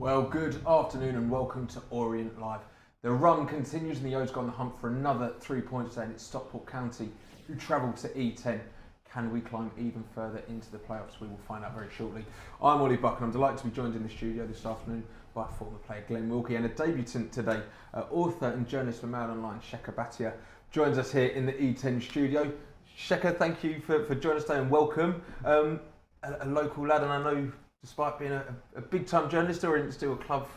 Well, good afternoon and welcome to Orient Live. The run continues and the O's go on the hunt for another 3 points today, and it's Stockport County who travel to E10. Can we climb even further into the playoffs? We will find out very shortly. I'm Ollie Buck and I'm delighted to be joined in the studio this afternoon by former player Glenn Wilkie and a debutant today, author and journalist for Mail Online, Shekhar Bhatia, joins us here in the E10 studio. Shekhar, thank you for joining us today and welcome. A local lad, and I know despite being a big-time journalist, Orient is still a club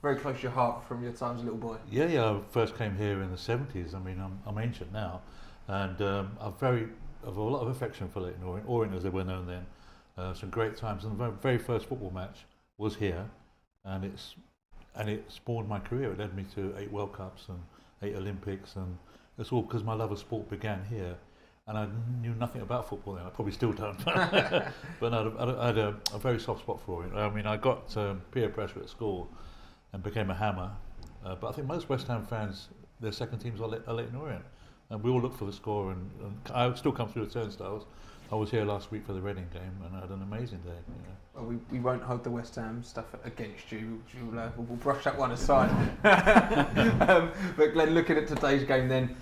very close to your heart from your time as a little boy. Yeah, I first came here in the 70s. I mean, I'm ancient now, and I've a lot of affection for Leighton Orient. Orient, as they were known then. Some great times, and the very first football match was here, and it spawned my career. It led me to 8 World Cups and 8 Olympics, and it's all because my love of sport began here. And I knew nothing about football then. I probably still don't. But I had a very soft spot for it. I mean, I got peer pressure at school and became a hammer. But I think most West Ham fans, their second teams are Leighton Orient. And we all look for the score. And I still come through the turnstiles. I was here last week for the Reading game and I had an amazing day. Yeah. Well, we won't hold the West Ham stuff against you. We'll brush that one aside. But Glenn, looking at today's game then,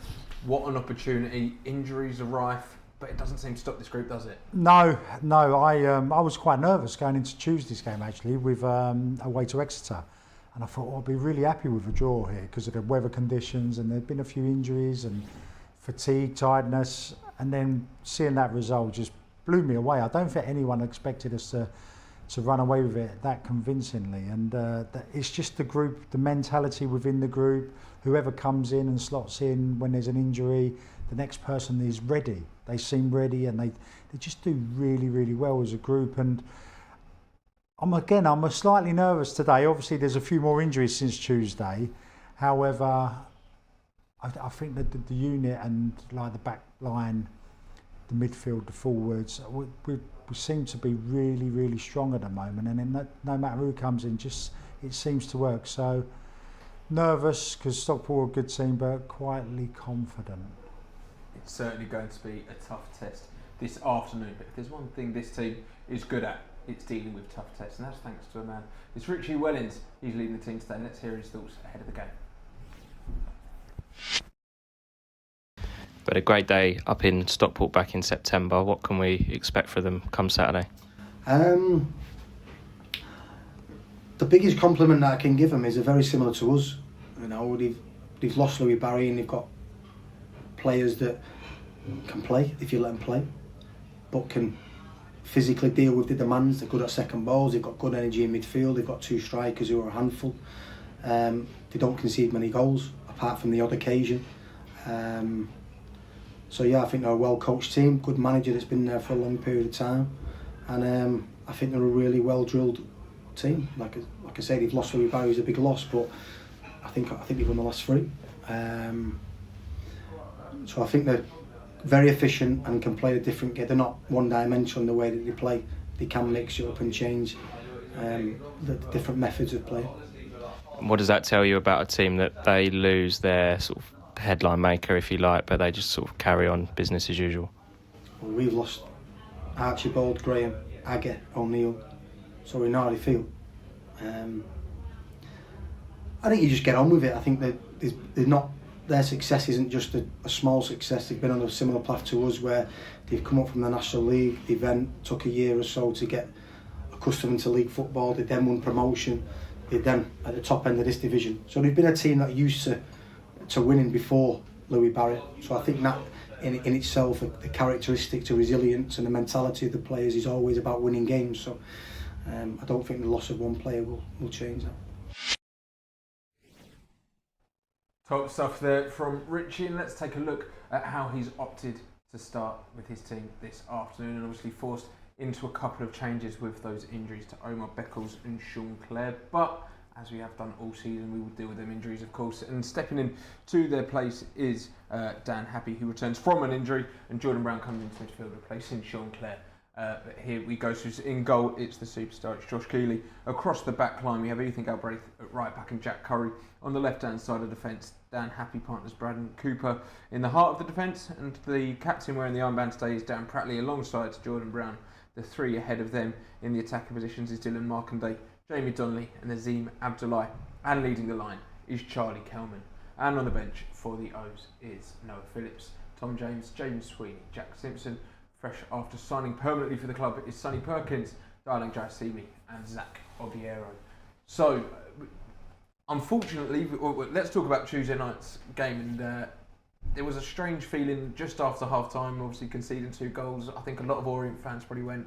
what an opportunity. Injuries are rife, but it doesn't seem to stop this group, does it? No. I was quite nervous going into Tuesday's game actually with away to Exeter, and I thought I'd be really happy with a draw here because of the weather conditions, and there'd been a few injuries and fatigue, tiredness, and then seeing that result just blew me away. I don't think anyone expected us to run away with it that convincingly, and it's just the group, the mentality within the group. Whoever comes in and slots in when there's an injury, the next person is ready. They seem ready, and they just do really, really well as a group. And I'm slightly nervous today. Obviously, there's a few more injuries since Tuesday. However, I think that the unit and like the back line, the midfield, the forwards, we seem to be really, really strong at the moment. And then no matter who comes in, it seems to work. So nervous because Stockport are a good team, but quietly confident. It's certainly going to be a tough test this afternoon. But if there's one thing this team is good at, it's dealing with tough tests, and that's thanks to a man. It's Richie Wellings. He's leading the team today. Let's hear his thoughts ahead of the game. But a great day up in Stockport back in September. What can we expect for them come Saturday? The biggest compliment that I can give them is they're very similar to us. You know, they've lost Louis Barry and they've got players that can play if you let them play, but can physically deal with the demands. They're good at second balls. They've got good energy in midfield. They've got 2 strikers who are a handful. They don't concede many goals apart from the odd occasion. So yeah, I think they're a well-coached team, good manager that's been there for a long period of time, and I think they're a really well-drilled team. Like I say, they've lost Louis Barry, who's a big loss, but I think they've won the last 3. So I think they're very efficient and can play a different game. They're not one-dimensional in the way that they play. They can mix it up and change the different methods of play. What does that tell you about a team that they lose their sort of headline maker, if you like, but they just sort of carry on business as usual? Well, we've lost Archibald, Graham, Agger, O'Neill, so we know how they feel. I think you just get on with it. I think that they're not, their success isn't just a small success. They've been on a similar path to us where they've come up from the National League. They then took a year or so to get accustomed to league football. They then won promotion. They then at the top end of this division. So they've been a team that used to winning before Louis Barrett. So I think that in itself, the characteristic to resilience and the mentality of the players is always about winning games. So I don't think the loss of one player will change that. Top stuff there from Richie, and let's take a look at how he's opted to start with his team this afternoon, and obviously forced into a couple of changes with those injuries to Omar Beckles and Sean Clare. But as we have done all season, we will deal with them injuries, of course. And stepping in to their place is Dan Happy, who returns from an injury, and Jordan Brown comes into midfield replacing Sean Clare. But here we go. So in goal, it's the superstar, it's Josh Keeley. Across the back line, we have Ethan Galbraith at right back and Jack Curry on the left-hand side of the defence. Dan Happy partners Braden Cooper in the heart of the defence, and the captain wearing the armband today is Dan Pratley alongside Jordan Brown. The 3 ahead of them in the attacking positions is Dylan Markanday, Jamie Donnelly and Azim Abdullahi. And leading the line is Charlie Kelman. And on the bench for the O's is Noah Phillips, Tom James, James Sweeney, Jack Simpson. Fresh after signing permanently for the club is Sonny Perkins, Darling Jaisimi and Zach Obiero. So, unfortunately, let's talk about Tuesday night's game. And there was a strange feeling just after half-time, obviously conceding 2 goals. I think a lot of Orient fans probably went,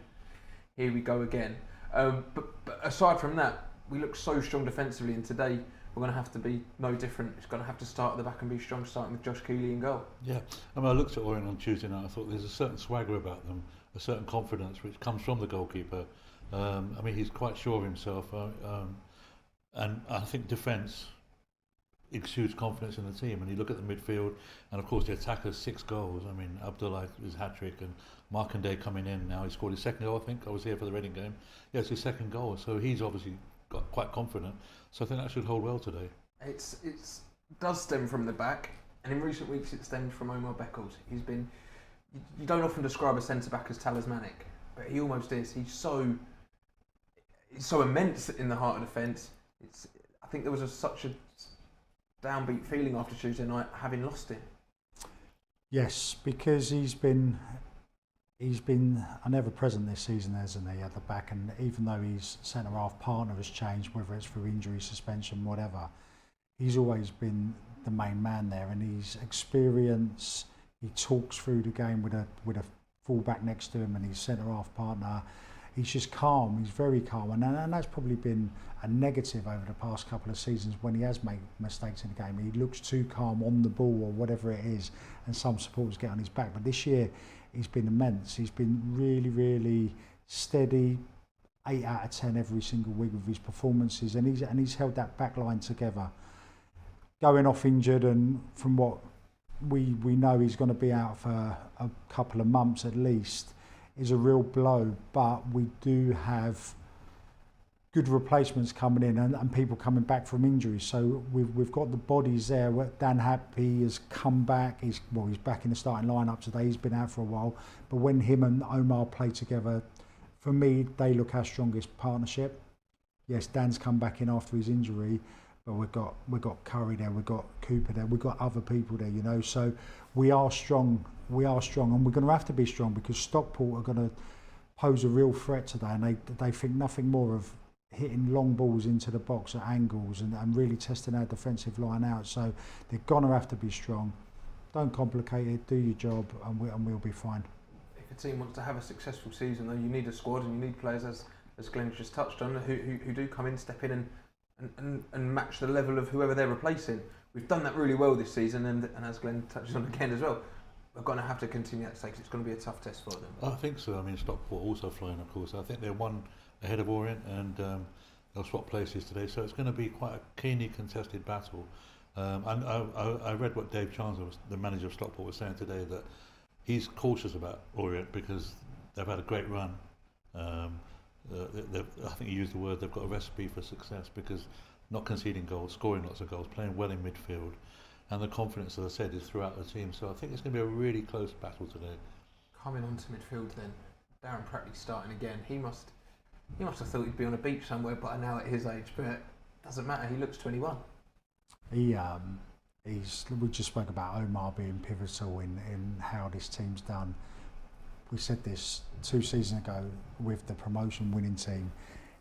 here we go again. But aside from that, we look so strong defensively, and today we're going to have to be no different. It's going to have to start at the back and be strong, starting with Josh Keeley in goal. Yeah, I mean, I looked at Orient on Tuesday night. I thought there's a certain swagger about them, a certain confidence which comes from the goalkeeper. I mean, he's quite sure of himself, and I think defence exudes confidence in the team. And you look at the midfield, and of course the attackers, 6 goals. I mean, Abdullah is hat-trick, and Markanday coming in now. He scored his 2nd goal, I think. I was here for the Reading game. Yeah, it's his 2nd goal, so he's obviously got quite confident. So I think that should hold well today. It does stem from the back, and in recent weeks it stemmed from Omar Beckles. He's been, you don't often describe a centre-back as talismanic, but he almost is. He's so immense in the heart of defence. I think there was such a downbeat feeling after Tuesday night, having lost him. Yes, because he's been never present this season, hasn't he, at the back? And even though his centre half partner has changed, whether it's through injury, suspension, whatever, he's always been the main man there. And his experience, he talks through the game with a full back next to him, and his centre half partner. He's just calm. He's very calm, and that's probably been a negative over the past couple of seasons when he has made mistakes in the game. He looks too calm on the ball or whatever it is, and some supporters get on his back. But this year, he's been immense. He's been really, really steady. 8 out of 10 every single week with his performances, and he's held that back line together. Going off injured, and from what we know, he's going to be out for a couple of months at least, is a real blow. But we do have good replacements coming in, and people coming back from injuries. So we've got the bodies there. Dan Happy has come back. He's back in the starting lineup today. He's been out for a while, but when him and Omar play together, for me, they look our strongest partnership. Yes, Dan's come back in after his injury, but we've got Curry there, we've got Cooper there, we've got other people there, you know. So we are strong, and we're going to have to be strong, because Stockport are going to pose a real threat today, and they think nothing more of hitting long balls into the box at angles and really testing our defensive line out. So they're going to have to be strong. Don't complicate it, do your job, and we'll be fine. If a team wants to have a successful season, though, you need a squad, and you need players, as Glenn's just touched on, who do come in, step in and match the level of whoever they're replacing. We've done that really well this season, and as Glenn touched on again as well, we're going to have to continue that stakes. It's going to be a tough test for them. I think so. I mean, Stockport also flying, of course. I think they're 1 ahead of Orient, and they'll swap places today. So it's going to be quite a keenly contested battle. And I read what Dave Chandler, the manager of Stockport, was saying today, that he's cautious about Orient because they've had a great run. I think he used the word, they've got a recipe for success, because not conceding goals, scoring lots of goals, playing well in midfield, and the confidence, as I said, is throughout the team. So I think it's going to be a really close battle today. Coming on to midfield then, Darren Pratley starting again. He must have thought he'd be on a beach somewhere by now at his age, but it doesn't matter, he looks 21. We just spoke about Omar being pivotal in how this team's done. We said this 2 seasons ago with the promotion winning team.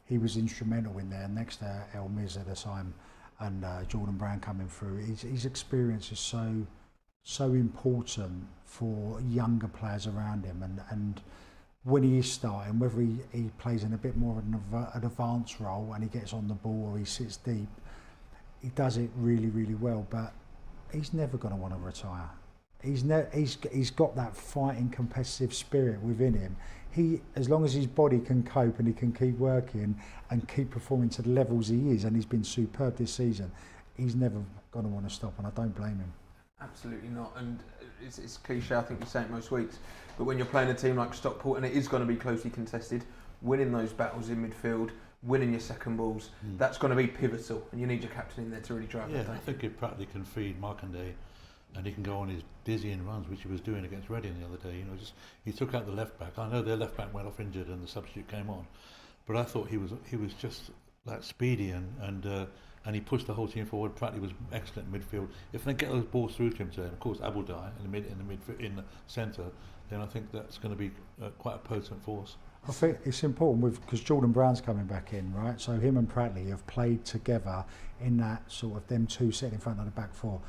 He was instrumental in there, next to El Miz at the time, and Jordan Brown coming through. His experience is so important for younger players around him, and when he is starting, whether he plays in a bit more of an advanced role and he gets on the ball or he sits deep, he does it really, really well. But he's never going to want to retire. He's got that fighting, competitive spirit within him. As long as his body can cope and he can keep working and keep performing to the levels he is, and he's been superb this season, he's never going to want to stop, and I don't blame him. Absolutely not, and it's cliche, I think you say it most weeks, but when you're playing a team like Stockport, and it is going to be closely contested, winning those battles in midfield, winning your second balls, that's going to be pivotal, and you need your captain in there to really drive it. Yeah, I think if Pratley can feed Markanday, and he can go on his dizzying runs, which he was doing against Reading the other day. You know, he took out the left back. I know their left back went off injured and the substitute came on, but I thought he was just speedy and he pushed the whole team forward. Pratley was excellent in midfield. If they get those balls through to him today, and of course Abildai in the centre, then I think that's going to be quite a potent force. I think it's important because Jordan Brown's coming back in, right? So him and Pratley have played together in that sort of them two sitting in front of the back four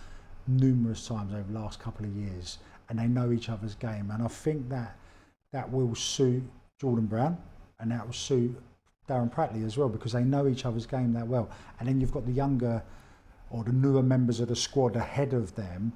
numerous times over the last couple of years, and they know each other's game. And I think that will suit Jordan Brown, and that will suit Darren Pratley as well, because they know each other's game that well. And then you've got the younger or the newer members of the squad ahead of them,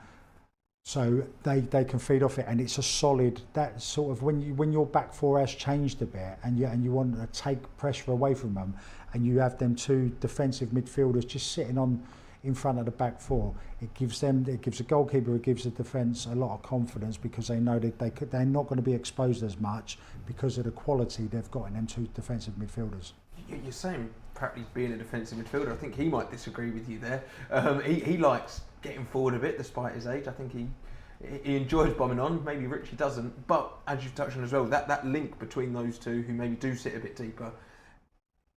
so they can feed off it, and it's a solid, that sort of when your back four has changed a bit and you want to take pressure away from them, and you have them two defensive midfielders just sitting on in front of the back four, it gives the goalkeeper, it gives the defence a lot of confidence, because they know that they're not going to be exposed as much because of the quality they've got in them two defensive midfielders. You're saying Pratley's being a defensive midfielder. I think he might disagree with you there. He likes getting forward a bit despite his age. I think he enjoys bombing on. Maybe Richie doesn't. But as you've touched on as well, that link between those two, who maybe do sit a bit deeper,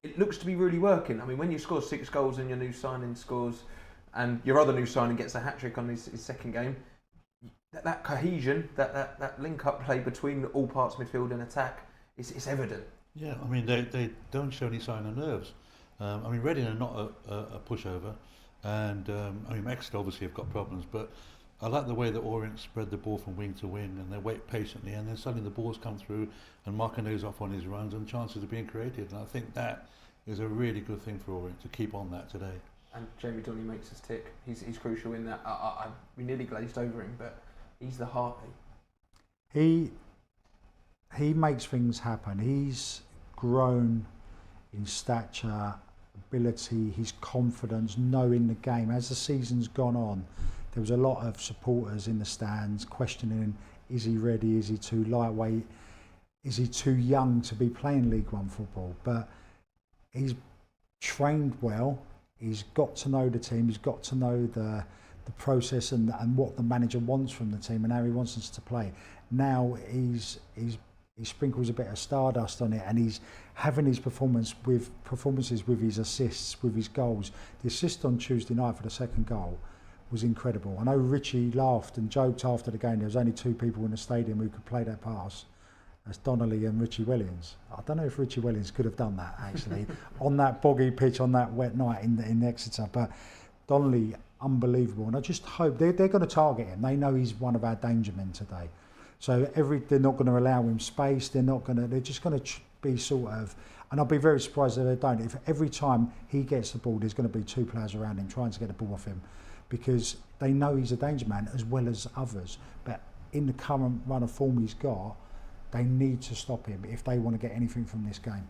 it looks to be really working. I mean, when you score 6 goals and your new signing scores, and your other new signing gets a hat-trick on his second game, that cohesion, that link-up play between all parts of midfield and attack, it's evident. Yeah, I mean, they don't show any sign of nerves. I mean, Reading are not a pushover, and I mean, Exeter obviously have got problems, but I like the way that Orient spread the ball from wing to wing, and they wait patiently, and then suddenly the balls come through, and Marcaneau's off on his runs, and chances are being created. And I think that is a really good thing for Orient to keep on that today. And Jamie Donnelly makes us tick. He's crucial in that. We nearly glazed over him, but he's the heartbeat. He makes things happen. He's grown in stature, ability, his confidence, knowing the game. As the season's gone on, there was a lot of supporters in the stands questioning, is he ready, is he too lightweight, is he too young to be playing League One football? But he's trained well, he's got to know the team, he's got to know the process and what the manager wants from the team and how he wants us to play. Now he sprinkles a bit of stardust on it, and he's having his performances with his assists, with his goals. The assist on Tuesday night for the second goal was incredible. I know Richie laughed and joked after the game. There was only 2 people in the stadium who could play that pass. That's Donnelly and Richie Wellings. I don't know if Richie Wellings could have done that actually on that boggy pitch on that wet night in Exeter, but Donnelly, unbelievable. And I just hope they're going to target him. They know he's one of our danger men today. So they're not going to allow him space. They're just going to be sort of, and I'll be very surprised if they don't. If every time he gets the ball, there's going to be 2 players around him trying to get the ball off him, because they know he's a danger man as well as others. But in the current run of form he's got, they need to stop him if they want to get anything from this game.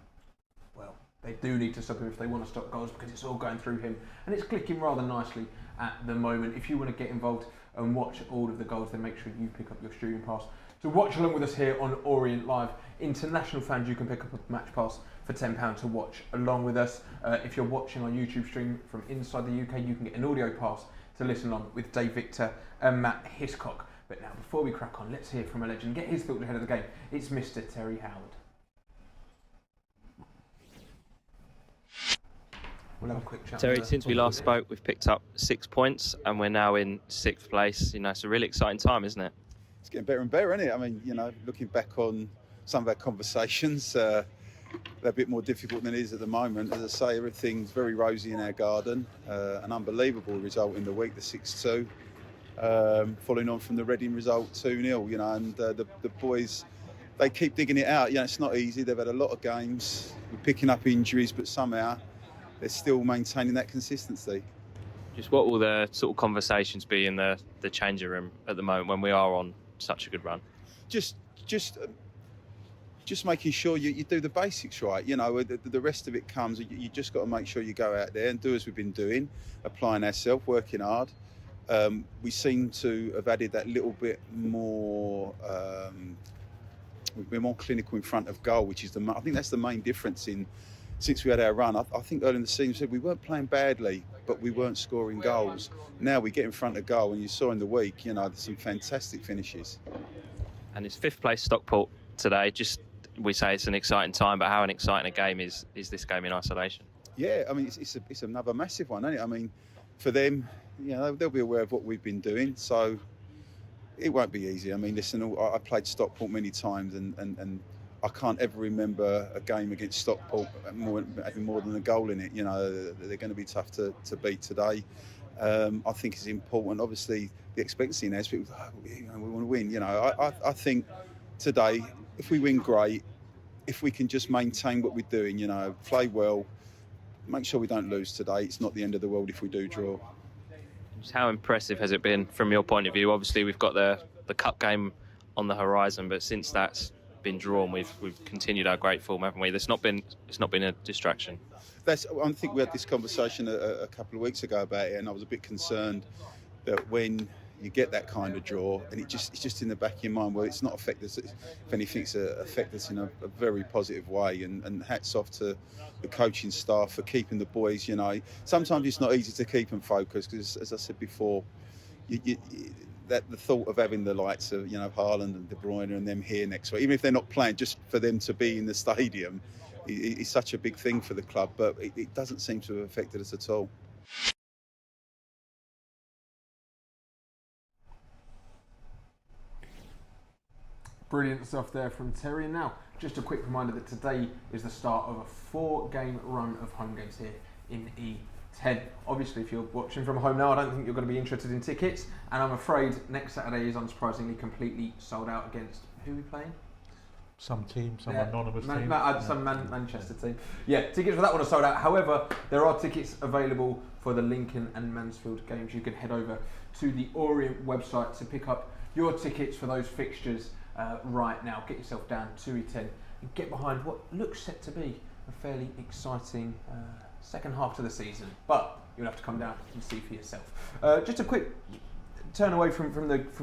Well, they do need to stop him if they want to stop goals, because it's all going through him and it's clicking rather nicely at the moment. If you want to get involved and watch all of the goals, then make sure you pick up your streaming pass to watch along with us here on Orient Live. International fans, you can pick up a match pass for £10 to watch along with us. If you're watching our YouTube stream from inside the UK, you can get an audio pass to listen on with Dave Victor and Matt Hiscock. But now, before we crack on, let's hear from a legend, get his thoughts ahead of the game. It's Mr. Terry Howard. We'll have a quick chat. Terry, since we last spoke, we've picked up 6 points and we're now in 6th place. You know, it's a really exciting time, isn't it? It's getting better and better, isn't it? I mean, you know, looking back on some of our conversations, they're a bit more difficult than it is at the moment. As I say, everything's very rosy in our garden. An unbelievable result in the week, the 6-2. Following on from the Reading result 2-0, you know, and the boys, they keep digging it out. You know, it's not easy. They've had a lot of games, we're picking up injuries, but somehow they're still maintaining that consistency. Just what will the sort of conversations be in the changing room at the moment when we are on such a good run? Just making sure you do the basics right. You know, the rest of it comes. You just got to make sure you go out there and do as we've been doing, applying ourselves, working hard. We seem to have added that little bit more. We've been more clinical in front of goal, which is I think that's the main difference since we had our run. I think early in the season we said we weren't playing badly, but we weren't scoring goals. Now we get in front of goal, and you saw in the week, you know, there's some fantastic finishes. And it's 5th place Stockport today. Just we say it's an exciting time, but how an exciting a game is this game in isolation? Yeah, I mean, it's another massive one, isn't it? I mean, for them, they'll be aware of what we've been doing, so it won't be easy. I mean, listen, I played Stockport many times, and I can't ever remember a game against Stockport having more than a goal in it. They're going to be tough to beat today. I think it's important. Obviously, the expectancy now is people, we want to win. I think today, if we win, great. If we can just maintain what we're doing, play well, make sure we don't lose today. It's not the end of the world if we do draw. How impressive has it been from your point of view? Obviously, we've got the cup game on the horizon, but since that's been drawn, we've continued our great form, haven't we? It's not been a distraction. I think we had this conversation a couple of weeks ago about it, and I was a bit concerned that when you get that kind of draw, and it's just in the back of your mind, well, it's not affected us. If anything, it's affected us in a very positive way. And hats off to the coaching staff for keeping the boys. Sometimes it's not easy to keep them focused because, as I said before, that the thought of having the likes of Haaland and De Bruyne and them here next week, even if they're not playing, just for them to be in the stadium, is such a big thing for the club. But it doesn't seem to have affected us at all. Brilliant stuff there from Terry. And now, just a quick reminder that today is the start of a 4-game run of home games here in E10. Obviously, if you're watching from home now, I don't think you're going to be interested in tickets. And I'm afraid next Saturday is unsurprisingly completely sold out against who are we playing? Some team, some anonymous team. Some Manchester team. Yeah, tickets for that one are sold out. However, there are tickets available for the Lincoln and Mansfield games. You can head over to the Orient website to pick up your tickets for those fixtures right now. Get yourself down to E10 and get behind what looks set to be a fairly exciting second half to the season. But you'll have to come down and see for yourself. Just a quick turn away from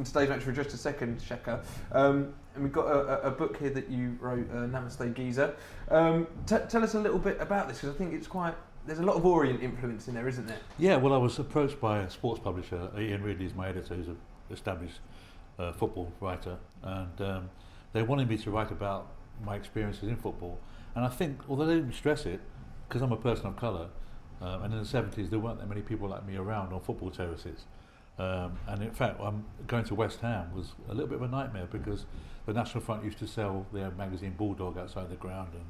today's match for just a second, Sheka. And we've got a book here that you wrote, Namaste Giza. Tell us a little bit about this, because I think there's a lot of Orient influence in there, isn't there? Yeah, well, I was approached by a sports publisher. Ian Ridley's my editor, who's an established football writer, and they wanted me to write about my experiences in football. And I think, although they didn't stress it, because I'm a person of colour, and in the 70s there weren't that many people like me around on football terraces. And in fact, going to West Ham was a little bit of a nightmare, because the National Front used to sell their magazine Bulldog outside the ground, and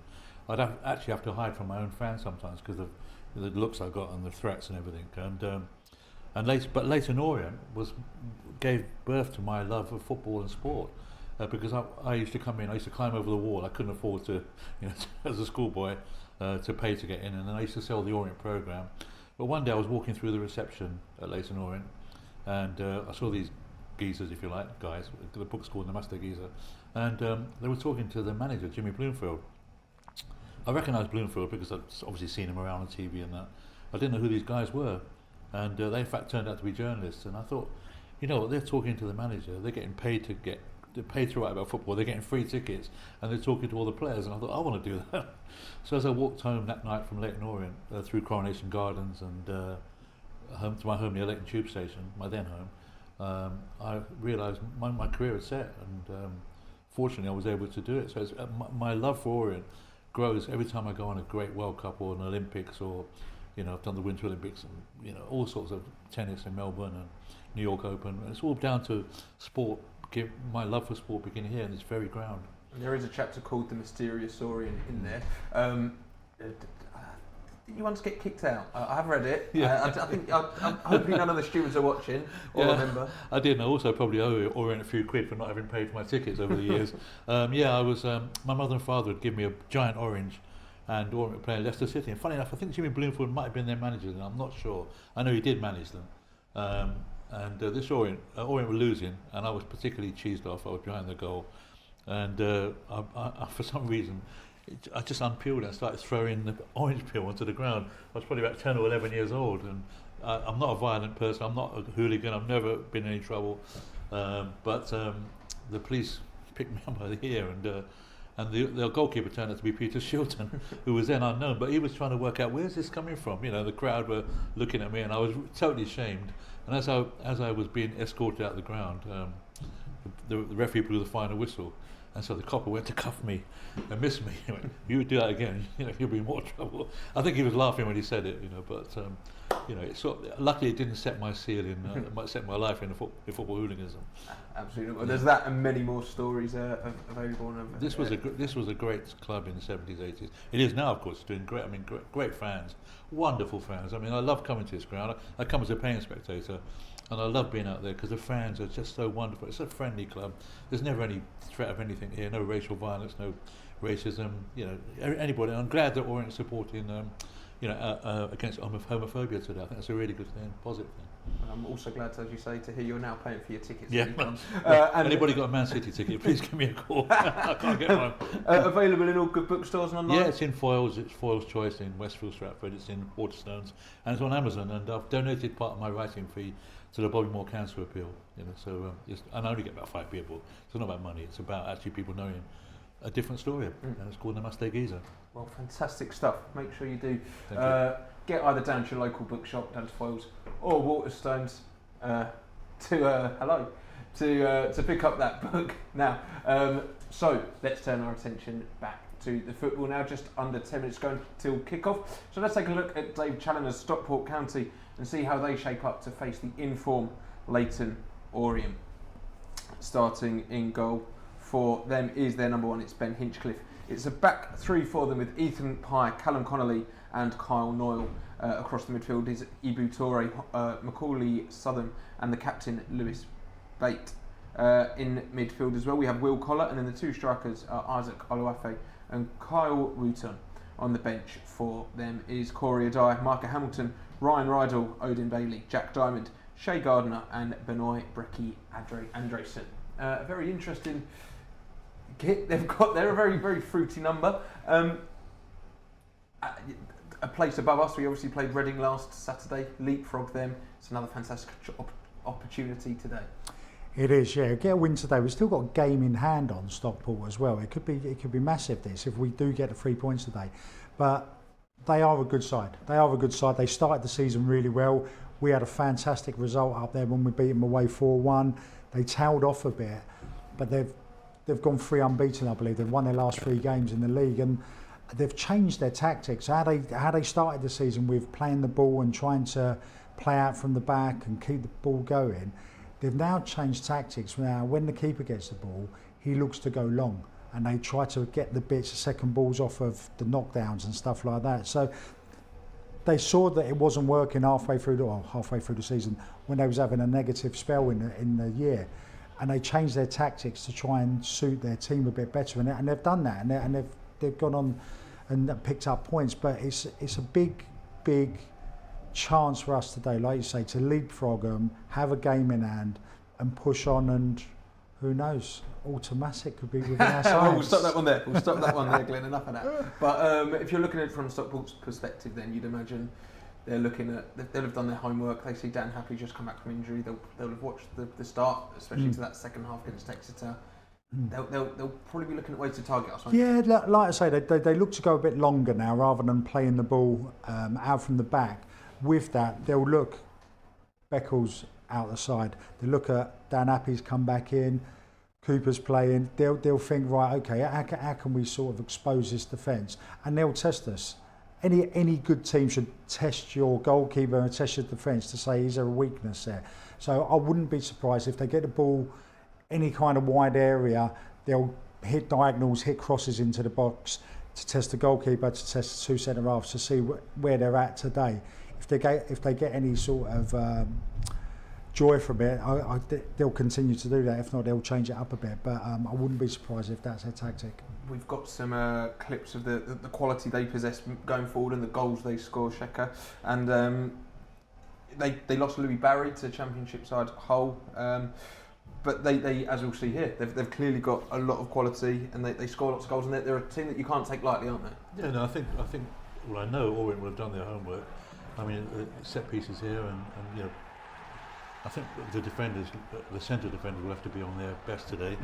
I'd actually have to hide from my own fans sometimes because of the looks I got and the threats and everything. And Leighton Orient gave birth to my love of football and sport, because I used to come in. I used to climb over the wall. I couldn't afford to, as a schoolboy, to pay to get in, and then I used to sell the Orient programme. But one day I was walking through the reception at Leighton Orient, and I saw these geezers, if you like, guys. The book's called Namaste Giza, and they were talking to the manager, Jimmy Bloomfield. I recognised Bloomfield because I'd obviously seen him around on TV and that. I didn't know who these guys were, and they in fact turned out to be journalists. And I thought, they're talking to the manager. They're getting paid to write about football. They're getting free tickets, and they're talking to all the players. And I thought, I want to do that. So as I walked home that night from Leighton Orient through Coronation Gardens and home to my home near Leighton Tube Station, my then home, I realised my career had set, and fortunately I was able to do it. So my love for Orient grows every time I go on a great World Cup or an Olympics, or I've done the Winter Olympics and all sorts of tennis in Melbourne and New York Open. And it's all down to sport. My love for sport beginning here in this very ground. There is a chapter called The Mysterious Orient in there. Did you once get kicked out? I have read it. Yeah. I think hopefully none of the stewards are watching or remember. I did, and I also probably owe Orient a few quid for not having paid for my tickets over the years. I was. My mother and father had given me a giant orange, and Orient were playing Leicester City. And funny enough, I think Jimmy Bloomfield might have been their manager, and I'm not sure. I know he did manage them. This Orient were losing, and I was particularly cheesed off. I was behind the goal, and I for some reason, I just unpeeled and started throwing the orange peel onto the ground. I was probably about 10 or 11 years old, and I'm not a violent person. I'm not a hooligan. I've never been in any trouble. But the police picked me up by the ear, and the goalkeeper turned out to be Peter Shilton, who was then unknown. But he was trying to work out, where's this coming from? The crowd were looking at me, and I was totally ashamed. And as I was being escorted out of the ground, the referee blew the final whistle. And so the copper went to cuff me and missed me. He went, "You would do that again, you'll be in more trouble." I think he was laughing when he said it, but it's luckily it didn't set my seal in, it might set my life in football hooliganism. Absolutely. Well, there's that and many more stories available. This was a great club in the 70s, 80s. It is now, of course, doing great. I mean, great fans, wonderful fans. I mean, I love coming to this ground. I come as a paying spectator, and I love being out there because the fans are just so wonderful. It's a friendly club. There's never any threat of anything here. No racial violence, no racism. Anybody. I'm glad that Orient's supporting, against homophobia today. I think that's a really good thing, positive thing. I'm also glad, as you say, to hear you're now paying for your tickets. Yeah. And anybody got a Man City ticket? Please give me a call. I can't get one. Available in all good bookstores and online. Yeah, it's in Foyles. It's Foyles Choice in Westfield, Stratford. It's in Waterstones, and it's on Amazon. And I've donated part of my writing fee to the Bobbymore Cancer Appeal. And I only get about 5 people. So it's not about money. It's about actually people knowing a different story, and it's called Namaste Giza. Well, fantastic stuff. Make sure you do. Thank you. Get either down to your local bookshop, down to Foyles or Waterstones, to pick up that book now. So let's turn our attention back to the football now. Just under 10 minutes going till kick-off. So let's take a look at Dave Challoner's Stockport County and see how they shape up to face the in-form Leighton Orient. Starting in goal for them is their number one. It's Ben Hinchcliffe. It's a back three for them with Ethan Pye, Callum Connolly and Kyle Noyle. Across the midfield is Ibu Toure, Macaulay Southern and the captain Lewis Bate. In midfield as well we have Will Collar, and then the two strikers are Isaac Oluwafe and Kyle Wooten. On the bench for them is Corey Adai, Micah Hamilton, Ryan Rydell, Odin Bailey, Jack Diamond, Shay Gardner and Benoit Brecky Andresen. A very interesting kit they've got there, a very, very fruity number. A place above us, we obviously played Reading last Saturday, leapfrog them. It's another fantastic opportunity today. It is, yeah. Get a win today. We've still got a game in hand on Stockport as well. It could be massive this if we do get the 3 points today. But they are a good side. They started the season really well. We had a fantastic result up there when we beat them away 4-1. They tailed off a bit, but they've gone 3 unbeaten, I believe. They've won their last 3 games in the league, and they've changed their tactics. How they started the season with playing the ball and trying to play out from the back and keep the ball going. They've now changed tactics. Now, when the keeper gets the ball, he looks to go long, and they try to get the bits, the second balls off of the knockdowns and stuff like that. So they saw that it wasn't working halfway through the season when they was having a negative spell in the year, and they changed their tactics to try and suit their team a bit better, and they've done that, and they've gone on and picked up points. But it's a big chance for us today, like you say, to leapfrog them, have a game in hand and push on, and who knows, Automatic could be within our sights. We'll stop that one there. Glenn, enough of that. But if you're looking at it from Stockport's perspective, then you'd imagine they're looking at, they'll have done their homework. They see Dan Happy just come back from injury. They'll have watched the start, especially to that second half against Exeter. They'll probably be looking at ways to target us. Yeah, like I say, they look to go a bit longer now rather than playing the ball out from the back. With that, they'll look Beckles out the side. They look at Dan Happy's come back in, Cooper's playing. They'll think, right, okay, how can we sort of expose this defence? And they'll test us. Any good team should test your goalkeeper and test your defence to say, is there a weakness there? So I wouldn't be surprised if they get the ball any kind of wide area, they'll hit diagonals, hit crosses into the box to test the goalkeeper, to test the 2 centre-halves to see where they're at today. If they get any sort of joy from it, they'll continue to do that. If not, they'll change it up a bit. But I wouldn't be surprised if that's their tactic. We've got some clips of the quality they possess going forward and the goals they score, Sheka. And they lost Louis Barry to Championship side Hull. But they, as we'll see here, they've clearly got a lot of quality, and they score lots of goals, and they're a team that you can't take lightly, aren't they? Yeah, no, I think. Well, I know Orient will have done their homework. I mean, set pieces here, and you know, I think the defenders, the centre defenders, will have to be on their best today.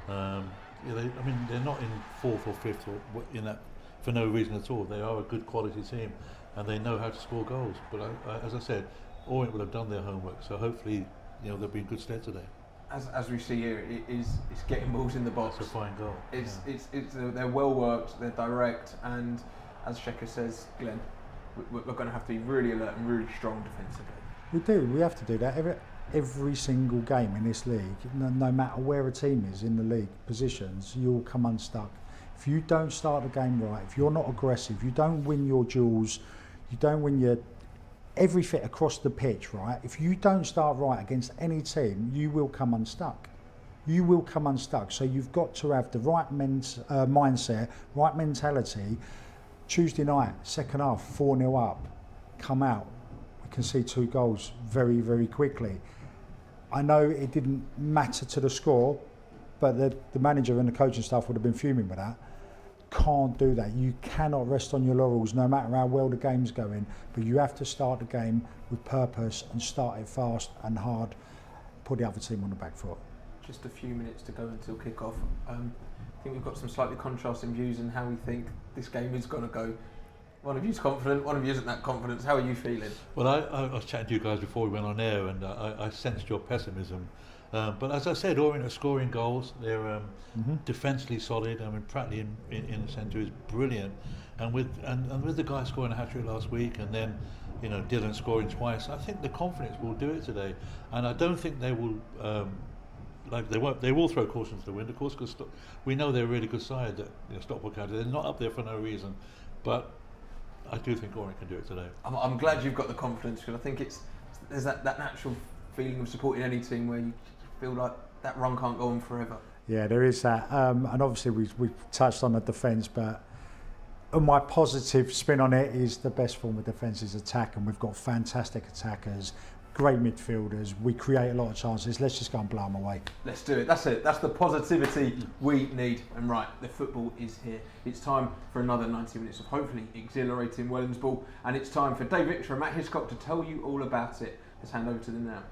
They're not in 4th or 5th or in that for no reason at all. They are a good quality team, and they know how to score goals. But as I said, Orient will have done their homework, so hopefully, they'll be in good stead today. as we see here, it's getting balls in the box. It's a fine goal. They're well worked, they're direct, and as Shecker says, Glenn, we're going to have to be really alert and really strong defensively. We do. We have to do that every single game in this league. No matter where a team is in the league positions, you'll come unstuck. If you don't start the game right, if you're not aggressive, you don't win your duels, you don't win your everything across the pitch, right? If you don't start right against any team, you will come unstuck. You will come unstuck. So you've got to have the right mindset, right mentality. Tuesday night, second half, 4-0 up, come out. We can see 2 goals very, very quickly. I know it didn't matter to the score, but the manager and the coaching staff would have been fuming with that. Can't do that. You cannot rest on your laurels no matter how well the game's going, but you have to start the game with purpose and start it fast and hard, put the other team on the back foot. Just a few minutes to go until kick-off. I think we've got some slightly contrasting views in how we think this game is going to go. One of you's confident, one of you isn't that confident. How are you feeling? Well, I was chatting to you guys before we went on air, and I sensed your pessimism. But as I said, Orient are scoring goals. They're defensively solid. I mean, Pratley in the centre is brilliant, and with the guy scoring a hat-trick last week, and then Dylan scoring twice, I think the confidence will do it today. And I don't think they will. They will throw caution to the wind, of course, because we know they're a really good side. That Stockport County, they're not up there for no reason, but I do think Orient can do it today. I'm glad you've got the confidence, because I think there's that natural feeling of supporting any team where you feel like that run can't go on forever. Yeah, there is that, and obviously we've touched on the defence, but my positive spin on it is the best form of defence is attack, and we've got fantastic attackers, great midfielders. We create a lot of chances. Let's just go and blow them away. Let's do it. That's it. That's the positivity we need. And right, the football is here. It's time for another 90 minutes of hopefully exhilarating Wellings ball, and it's time for Dave Victor and Matt Hiscock to tell you all about it. Let's hand over to them now.